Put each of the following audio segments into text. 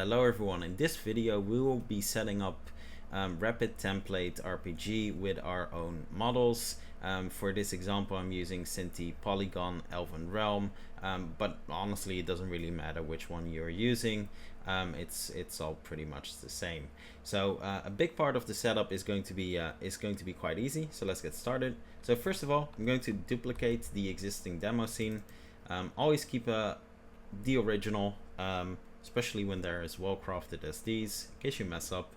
Hello everyone, in this video we will be setting up Rapid Template RPG with our own models. For this example I'm using Synty Polygon Elven Realm, but honestly it doesn't really matter which one you're using. It's all pretty much the same. So a big part of the setup is going to be quite easy, so let's get started. So first of all, I'm going to duplicate the existing demo scene. Always keep the original, especially when they're as well crafted as these, in case you mess up.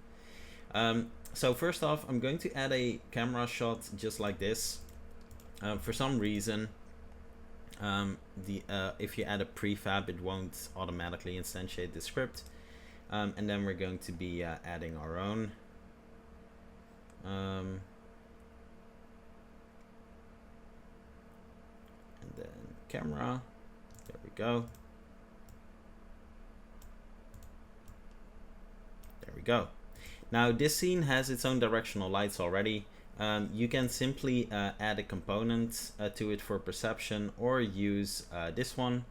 So first off, I'm going to add a camera shot just like this. For some reason, if you add a prefab, it won't automatically instantiate the script. And then we're going to be adding our own. And then camera, there we go. There we go. Now this scene has its own directional lights already. You can simply add a component to it for perception, or use this one,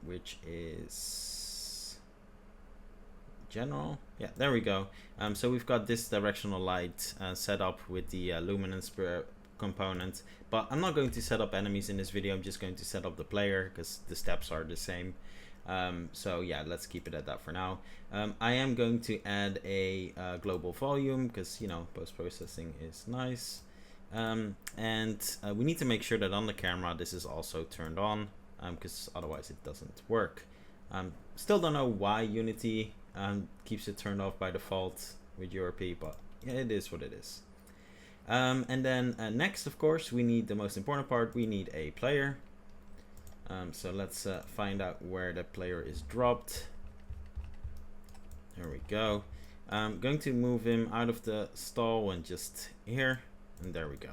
which is general. Yeah, there we go. So we've got this directional light set up with the luminance component, but I'm not going to set up enemies in this video. I'm just going to set up the player because the steps are the same. So yeah, let's keep it at that for now. I am going to add a global volume because, you know, post-processing is nice. And we need to make sure that on the camera this is also turned on, because otherwise it doesn't work. Still don't know why Unity keeps it turned off by default with URP, but yeah, it is what it is. And then next, of course, we need the most important part. We need a player. So let's find out where the player is dropped. There we go. I'm going to move him out of the stall and just here, and there we go.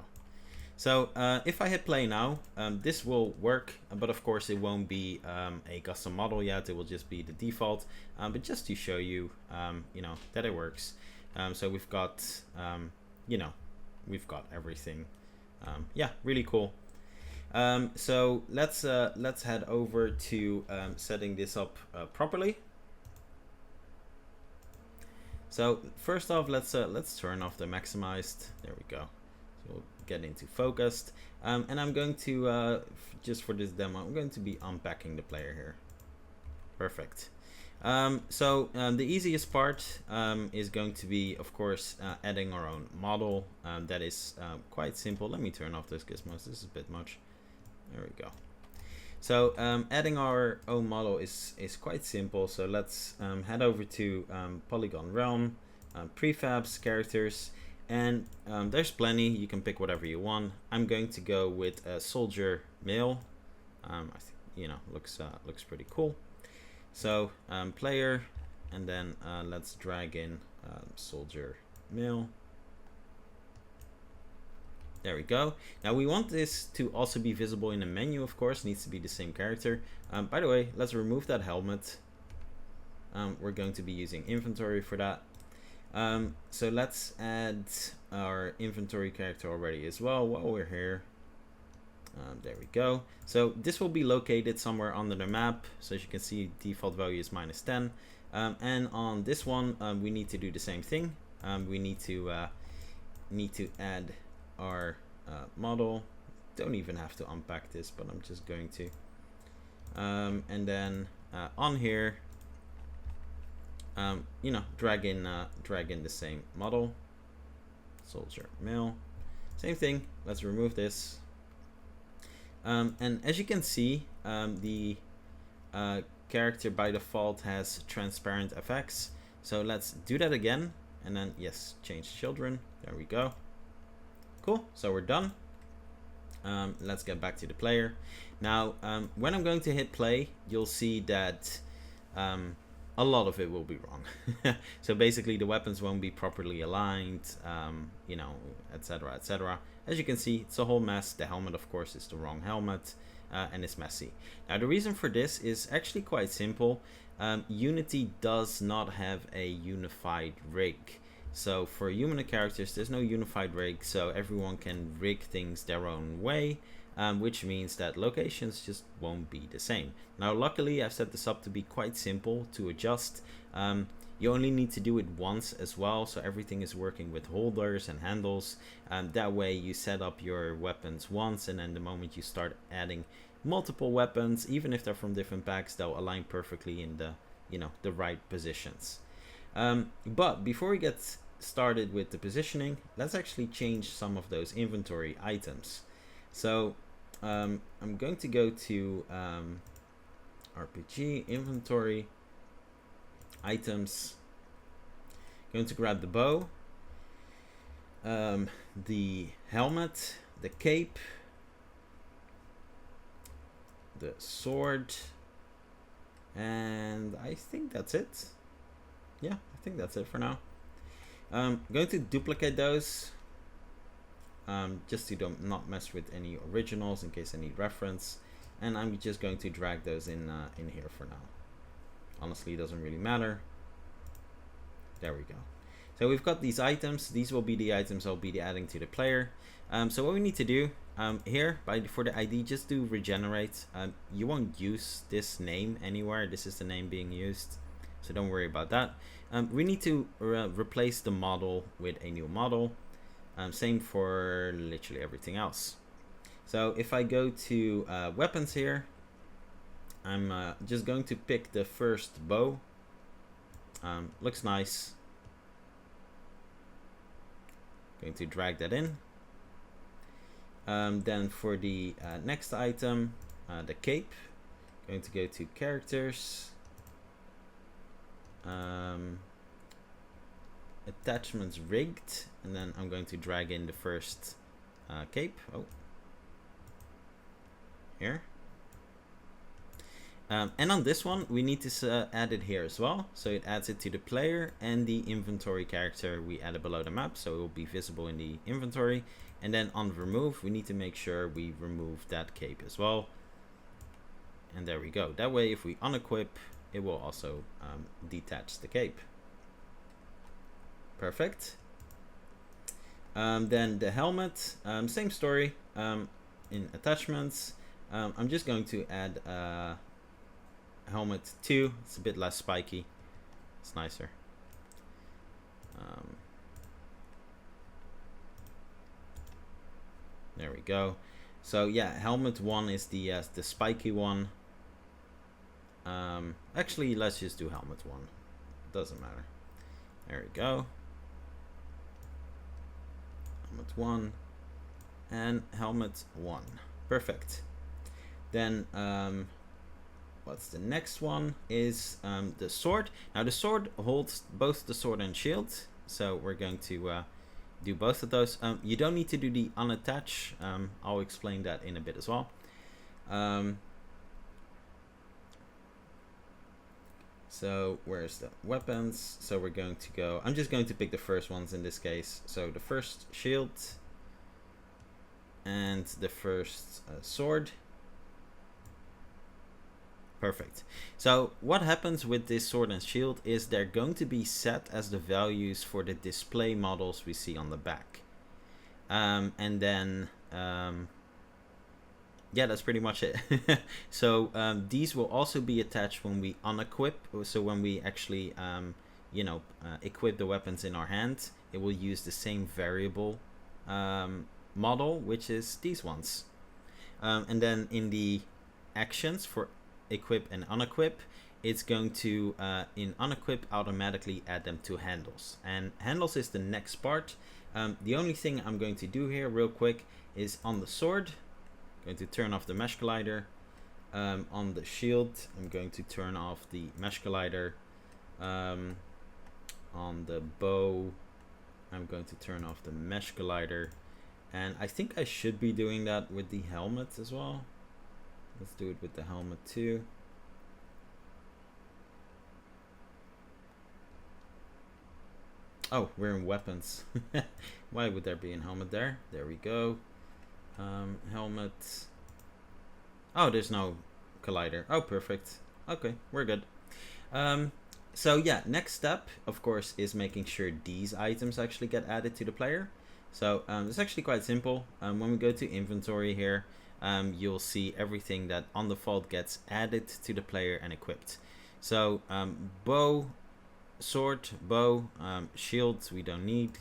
So if I hit play now, this will work, but of course it won't be a custom model yet. It will just be the default, but just to show you, you know, that it works. So we've got, you know, we've got everything. Yeah, really cool. So let's head over to setting this up properly. So first off, let's turn off the maximized. There we go. So we'll get into focused, and I'm going to just for this demo, I'm going to be unpacking the player here. Perfect. So the easiest part is going to be, of course, adding our own model. That is quite simple. Let me turn off this gizmos. This is a bit much. There we go. So adding our own model is quite simple. So let's head over to Polygon Realm, prefabs, characters, and there's plenty. You can pick whatever you want. I'm going to go with a soldier male. I think, you know, looks pretty cool. So player, and then let's drag in soldier male. There we go. Now we want this to also be visible in the menu, of course. It needs to be the same character. By the way, let's remove that helmet. We're going to be using inventory for that. So let's add our inventory character already as well while we're here. There we go. So this will be located somewhere under the map. So as you can see, default value is -10. And on this one, we need to do the same thing. We need to add our model. Don't even have to unpack this, but I'm just going to. And then on here, you know, drag in the same model, soldier male. Same thing. Let's remove this. And as you can see, the character by default has transparent effects. So let's do that again, and then yes, change children. There we go. Cool. So we're done. Let's get back to the player. Now, when I'm going to hit play, you'll see that a lot of it will be wrong. So basically, the weapons won't be properly aligned, you know, etc., etc. As you can see, it's a whole mess. The helmet, of course, is the wrong helmet, and it's messy. Now, the reason for this is actually quite simple. Unity does not have a unified rig. So for human characters, there's no unified rig, so everyone can rig things their own way. which means that locations just won't be the same. Now, luckily, I've set this up to be quite simple to adjust. You only need to do it once as well, so everything is working with holders and handles. That way you set up your weapons once, and then the moment you start adding multiple weapons, even if they're from different packs, they'll align perfectly in the, the right positions. But before we get started with the positioning, let's actually change some of those inventory items. So I'm going to go to RPG, inventory, items. Going to grab the bow, the helmet, the cape, the sword, and I think that's it. Yeah, I think that's it for now. I'm going to duplicate those just to not mess with any originals in case I need reference, and I'm just going to drag those in here for now. Honestly, it doesn't really matter. There we go. So we've got these items. These will be the items I'll be adding to the player. So what we need to do here, for the ID, just do regenerate. You won't use this name anywhere. This is the name being used, so don't worry about that. We need to replace the model with a new model. Same for literally everything else. So if I go to weapons here, I'm just going to pick the first bow. Looks nice. Going to drag that in. Then for the next item, the cape, going to go to characters, attachments rigged, and then I'm going to drag in the first cape. Oh, here. And on this one, we need to add it here as well. So it adds it to the player and the inventory character we added below the map. So it will be visible in the inventory. And then on remove, we need to make sure we remove that cape as well. And there we go. That way, if we unequip, it will also detach the cape. Perfect. Then the helmet, same story. In attachments, I'm just going to add helmet 2. It's a bit less spiky. It's nicer. There we go. So yeah, helmet 1 is the spiky one. Actually, let's just do helmet 1. Doesn't matter. There we go. Helmet 1 and helmet 1. Perfect. Then what's the next one is the sword. Now the sword holds both the sword and shield, so we're going to do both of those. You don't need to do the unattach. I'll explain that in a bit as well. So where's the weapons? So we're going to go, I'm just going to pick the first ones in this case. So the first shield and the first sword. Perfect. So what happens with this sword and shield is they're going to be set as the values for the display models we see on the back. And then yeah, that's pretty much it. So these will also be attached when we unequip. So when we actually equip the weapons in our hand, it will use the same variable model, which is these ones. And then in the actions for equip and unequip, it's going to in unequip automatically add them to handles, and handles is the next part. The only thing I'm going to do here real quick is on the sword, I'm going to turn off the mesh collider. On the shield, I'm going to turn off the mesh collider. On the bow, I'm going to turn off the mesh collider, and I think I should be doing that with the helmet as well. Let's do it with the helmet too. Oh, we're in weapons. Why would there be a helmet there? There we go. Helmet. Oh, there's no collider. Oh, perfect. Okay, we're good. So yeah, next step, of course, is making sure these items actually get added to the player. So it's actually quite simple. When we go to inventory here, you'll see everything that on default gets added to the player and equipped. So bow, sword, bow, shields we don't need.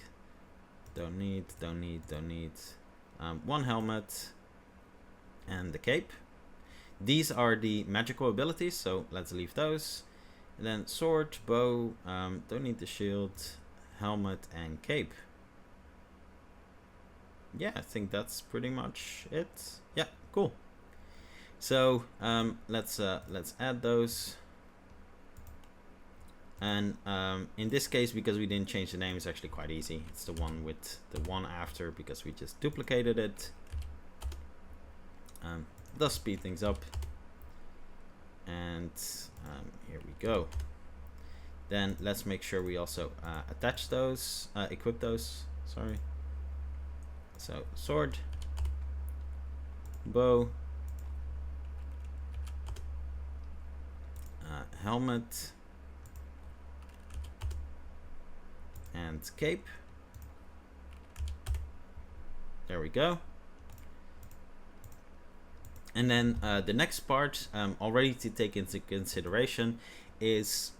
One helmet and the cape. These are the magical abilities, so let's leave those. And then sword, bow, don't need the shield, helmet and cape. Yeah, I think that's pretty much it. Yeah, cool. So let's add those. And in this case, because we didn't change the name, it's actually quite easy. It's the one with the one after, because we just duplicated it. Does speed things up. And here we go. Then let's make sure we also attach those, equip those, sorry. So sword, bow, helmet, and cape. There we go. And then the next part, already to take into consideration, is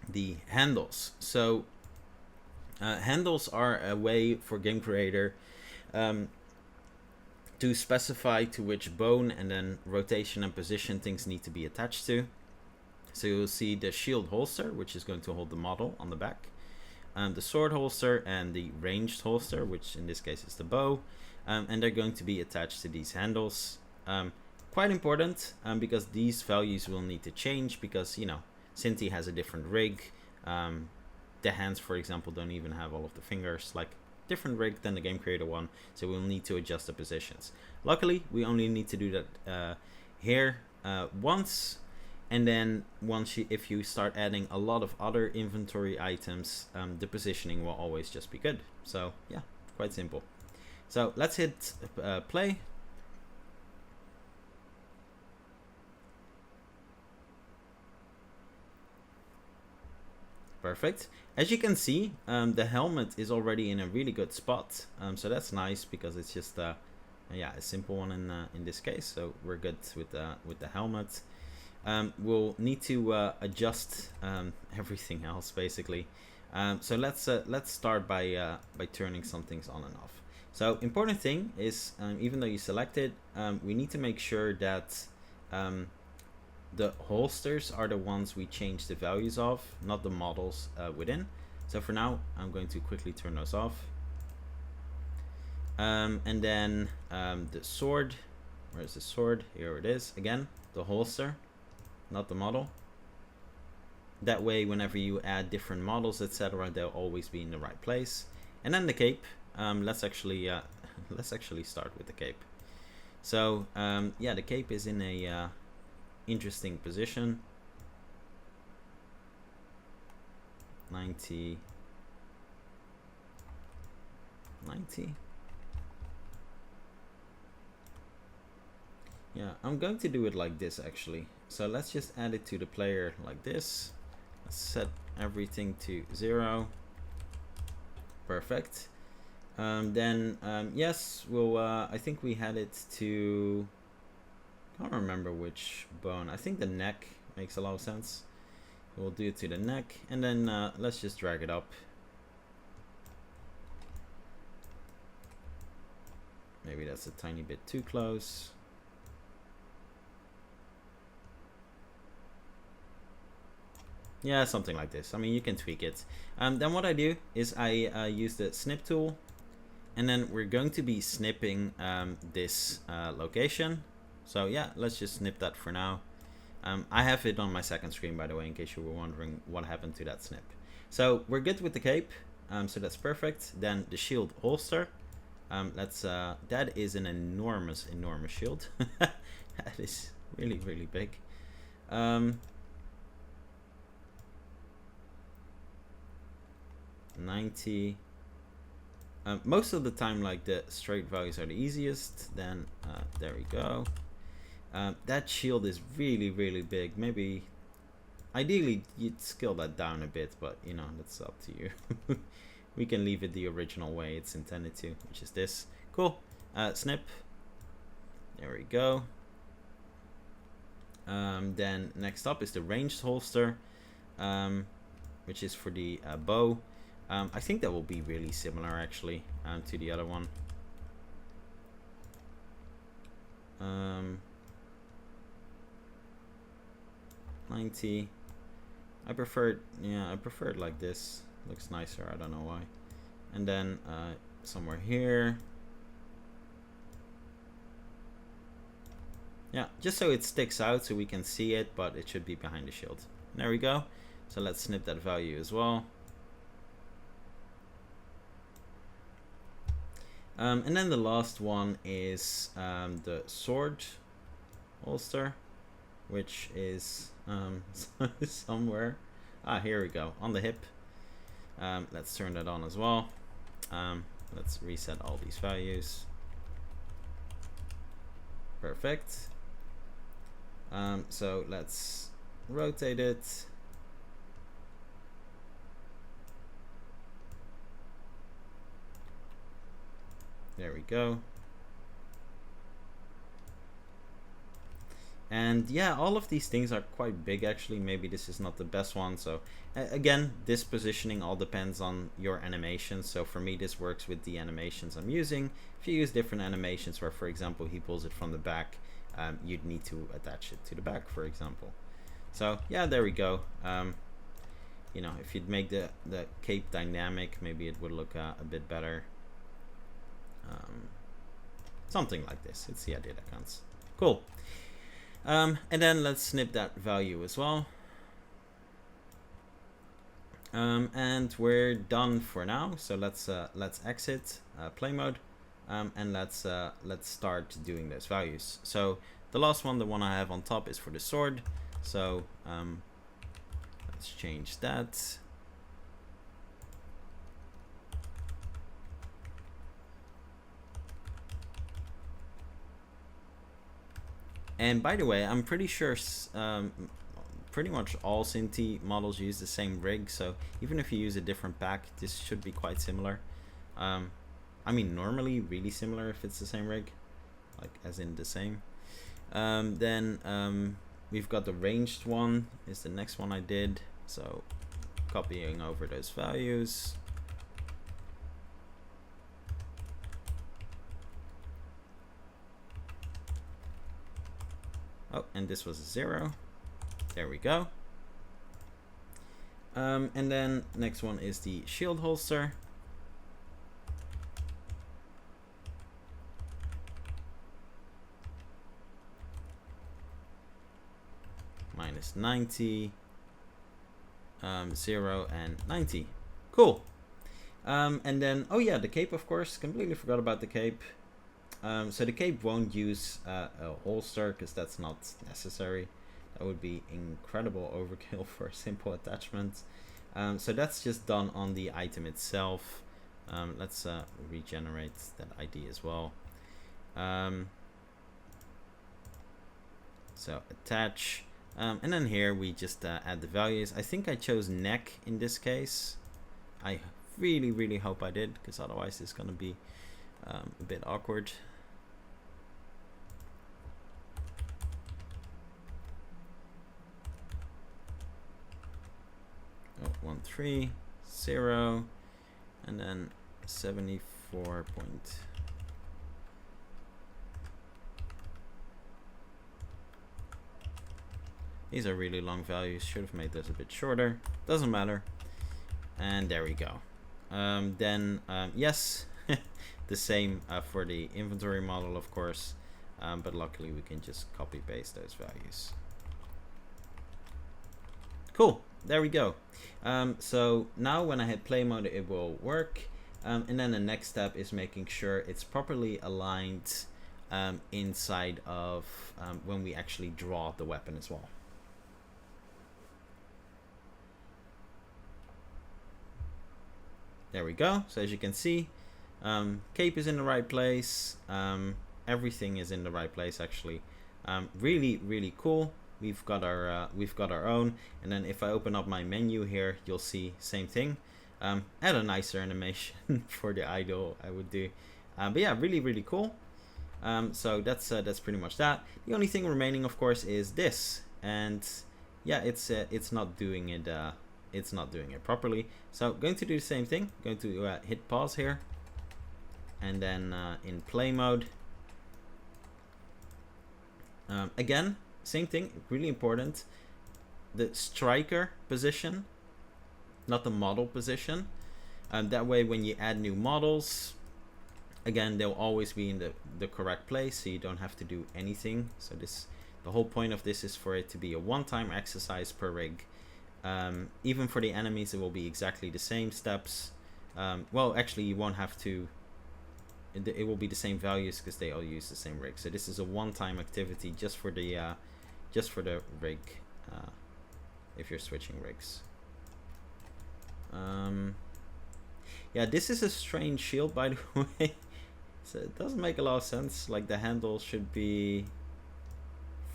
the handles. So handles are a way for game creator to specify to which bone and then rotation and position things need to be attached to. So you'll see the shield holster, which is going to hold the model on the back, the sword holster and the ranged holster, which in this case is the bow, and they're going to be attached to these handles. Quite important, because these values will need to change, because, you know, Synty has a different rig. The hands, for example, don't even have all of the fingers, like different rig than the game creator one, so we'll need to adjust the positions. Luckily, we only need to do that here once, and then if you start adding a lot of other inventory items, the positioning will always just be good. So yeah, quite simple. So let's hit play. Perfect. As you can see, the helmet is already in a really good spot, so that's nice, because it's just yeah, a simple one in this case. So we're good with the helmet. We'll need to adjust everything else basically. So let's start by turning some things on and off. So important thing is, even though you select it, we need to make sure that the holsters are the ones we change the values of, not the models within. So for now, I'm going to quickly turn those off. And then the sword, where's the sword? Here it is. Again, the holster, not the model. That way, whenever you add different models, etc., they'll always be in the right place. And then the cape. Let's actually start with the cape. So yeah, the cape is in a interesting position. 90. Yeah, I'm going to do it like this actually. So let's just add it to the player like this. Let's set everything to 0. Perfect. Then yes, we'll I think we had it to, I can't remember which bone. I think the neck makes a lot of sense. We'll do it to the neck, and then let's just drag it up. Maybe that's a tiny bit too close. Yeah, something like this. I mean, you can tweak it. Then what I do is I use the snip tool, and then we're going to be snipping this location. So yeah, let's just snip that for now. I have it on my second screen, by the way, in case you were wondering what happened to that snip. So we're good with the cape, so that's perfect. Then the shield holster. That is an enormous shield. That is really big. 90. Most of the time, like, the straight values are the easiest. Then there we go. That shield is really big. Maybe ideally you'd scale that down a bit, but you know, that's up to you. We can leave it the original way it's intended to, which is this. Cool. Snip. There we go. Then next up is the ranged holster, which is for the bow. I think that will be really similar actually to the other one. 90. I prefer it like this. Looks nicer, I don't know why. And then somewhere here. Yeah, just so it sticks out so we can see it, but it should be behind the shield. There we go. So let's snip that value as well. And then the last one is the sword holster, which is somewhere. Here we go, on the hip. Let's turn that on as well. Let's reset all these values. Perfect. So let's rotate it. There we go. And yeah, all of these things are quite big actually. Maybe this is not the best one. So again, this positioning all depends on your animations. So for me, this works with the animations I'm using. If you use different animations where, for example, he pulls it from the back, you'd need to attach it to the back, for example. So yeah, there we go. You know, if you'd make the cape dynamic, maybe it would look a bit better. Something like this. It's the idea that counts. Cool. And then let's snip that value as well. And we're done for now. So let's exit play mode, and let's start doing those values. So the last one, the one I have on top, is for the sword. So let's change that. And by the way, I'm pretty sure pretty much all Synty models use the same rig, so even if you use a different pack, this should be quite similar. I mean, normally really similar if it's the same rig, like as in the same. Then we've got the ranged one, is the next one I did, so copying over those values. Oh, and this was a 0. There we go. And then next one is the shield holster. Minus 90, 0 and 90. Cool. And then, oh yeah, the cape, of course. Completely forgot about the cape. So the cape won't use a holster because that's not necessary. That would be incredible overkill for a simple attachment. So that's just done on the item itself. Let's regenerate that ID as well. So attach. And then here we just add the values. I think I chose neck in this case. I really hope I did, because otherwise it's going to be a bit awkward. 130, and then 74 point. These are really long values. Should have made those a bit shorter. Doesn't matter. And there we go. Yes, the same for the inventory model, of course. But luckily we can just copy paste those values. Cool. There we go. So now when I hit play mode, it will work. And then the next step is making sure it's properly aligned inside of when we actually draw the weapon as well. There we go. So as you can see, cape is in the right place. Everything is in the right place actually. Really cool. We've got our own, and then if I open up my menu here, you'll see same thing. Add a nicer animation for the idol I would do, but yeah, really cool. So that's pretty much that. The only thing remaining, of course, is this, and yeah, it's not doing it. It's not doing it properly. So going to do the same thing. Going to hit pause here, and then in play mode. Again, same thing. Really important. The striker position, not the model position. That way, when you add new models, again, they'll always be in the correct place, so you don't have to do anything. So the whole point of this is for it to be a one-time exercise per rig. Even for the enemies, it will be exactly the same steps. Well, actually, you won't have to. It will be the same values because they all use the same rig. So this is a one-time activity just for the rig. If you're switching rigs. Yeah, this is a strange shield, by the way. So it doesn't make a lot of sense. Like, the handle should be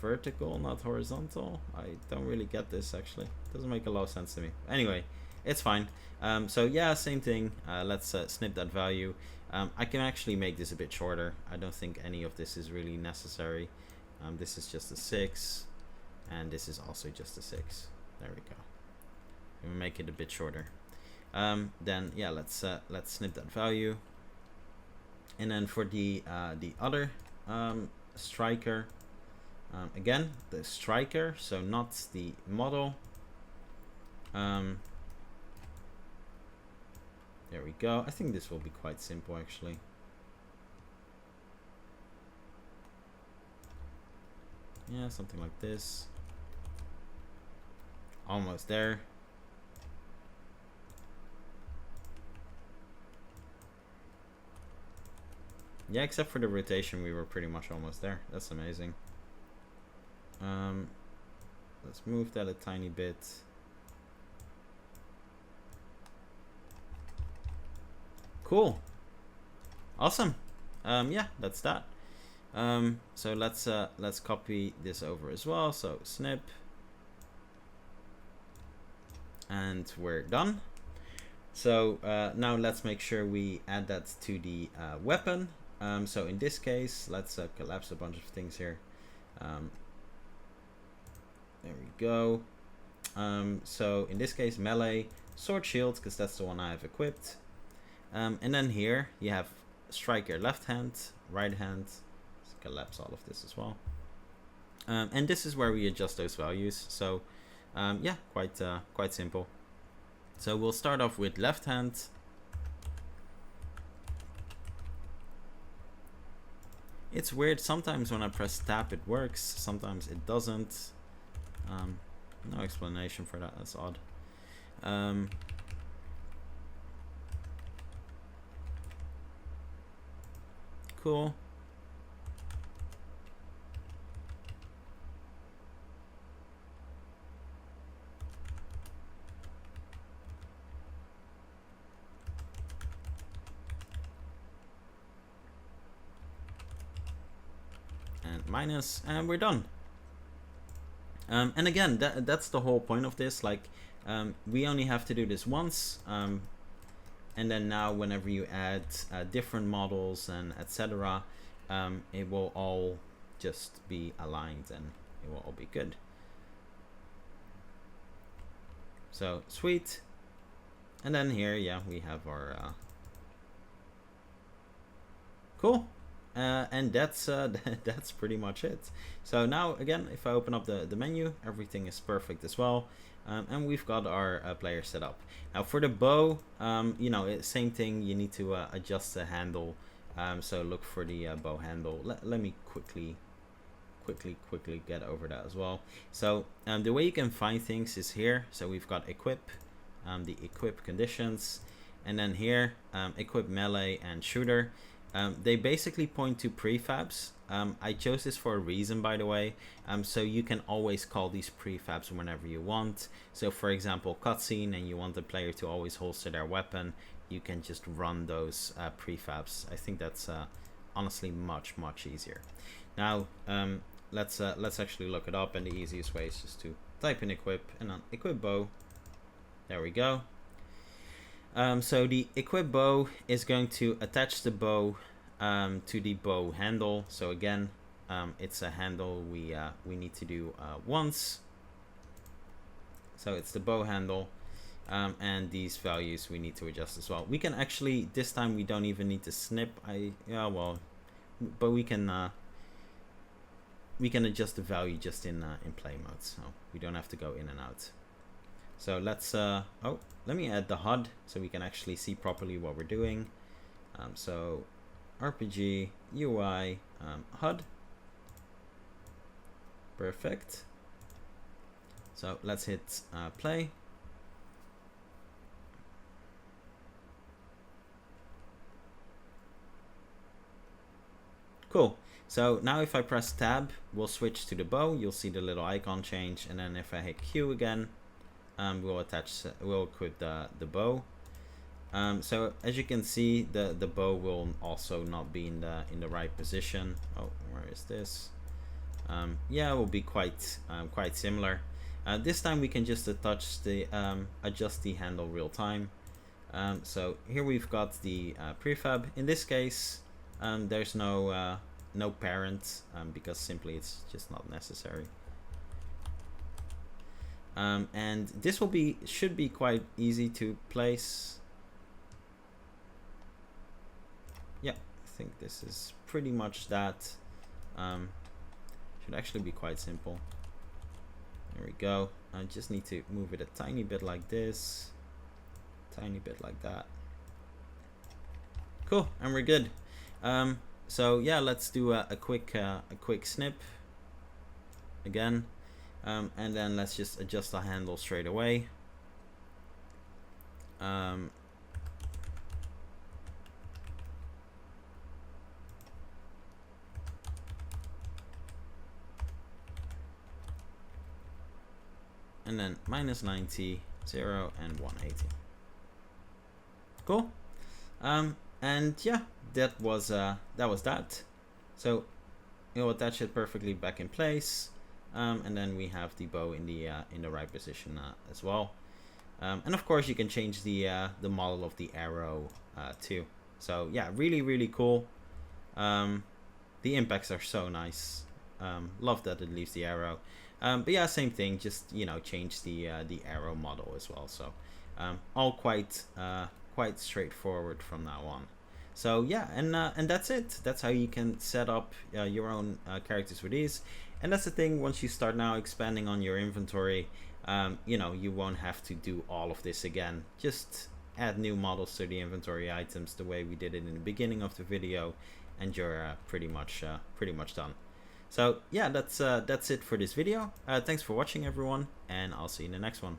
vertical, not horizontal. I don't really get this, actually. It doesn't make a lot of sense to me. Anyway, it's fine. So yeah, same thing. Let's snip that value. I can actually make this a bit shorter. I don't think any of this is really necessary. This is just a 6, and this is also just a 6. There we go. We'll make it a bit shorter. Then yeah, let's snip that value. And then for the other striker, again, the striker, so not the model. There we go. I think this will be quite simple, actually. Yeah, something like this. Almost there. Yeah, except for the rotation, we were pretty much almost there. That's amazing. Let's move that a tiny bit. Cool. Awesome. Yeah, that's that. So let's copy this over as well. So snip. And we're done. So now let's make sure we add that to the weapon. So in this case, let's collapse a bunch of things here. There we go. So in this case, melee, sword, shield, because that's the one I have equipped. And then here you have striker left hand, right hand. Let's collapse all of this as well. And this is where we adjust those values. So yeah, quite simple. So we'll start off with left hand. It's weird, sometimes when I press tab it works, sometimes it doesn't. No explanation for that, that's odd. Cool. And minus, and we're done. And again, that's the whole point of this. Like, we only have to do this once, and then now whenever you add different models and etc., it will all just be aligned and it will all be good. So sweet. And then here, yeah, we have our cool. And that's that's pretty much it. So now again, if I open up the menu, everything is perfect as well. And we've got our player set up. Now for the bow, you know, same thing, you need to adjust the handle. So look for the bow handle. Let me quickly get over that as well. So the way you can find things is here. So we've got equip, the equip conditions, and then here equip melee and shooter. They basically point to prefabs. I chose this for a reason, by the way. So you can always call these prefabs whenever you want. So for example, cutscene, and you want the player to always holster their weapon, you can just run those prefabs. I think that's honestly much easier. Now let's actually look it up, and the easiest way is just to type in equip and then equip bow. There we go. So the equip bow is going to attach the bow to the bow handle. So again, it's a handle we need to do once. So it's the bow handle, and these values we need to adjust as well. We can actually, this time we don't even need to snip. But we can adjust the value just in play mode, so we don't have to go in and out. So let's let me add the HUD so we can actually see properly what we're doing. So RPG UI HUD. Perfect. So let's hit play. Cool. So now if I press tab, we'll switch to the bow. You'll see the little icon change, and then if I hit Q again, we'll equip the bow. So as you can see, the bow will also not be in the right position. Oh, where is this? Yeah, it will be quite similar. This time we can just adjust the handle real time. So here we've got the prefab. In this case, there's no parent, because simply it's just not necessary. And this should be quite easy to place. Yeah, I think this is pretty much that. Should actually be quite simple. There we go. I just need to move it a tiny bit like this, tiny bit like that. Cool, and we're good. So yeah, let's do a quick snip again, and then let's just adjust the handle straight away. And then -90, 0, and 180. Cool. And yeah, that was that. So you'll attach it perfectly back in place, and then we have the bow in the right position as well. And of course you can change the model of the arrow too. So yeah, really cool. The impacts are so nice. Love that it leaves the arrow. But yeah, same thing, just change the arrow model as well. So all quite straightforward from now on. So yeah, and that's it. That's how you can set up your own characters with these. And that's the thing, once you start now expanding on your inventory, you won't have to do all of this again. Just add new models to the inventory items the way we did it in the beginning of the video, and you're pretty much done. So yeah, that's it for this video. Thanks for watching, everyone, and I'll see you in the next one.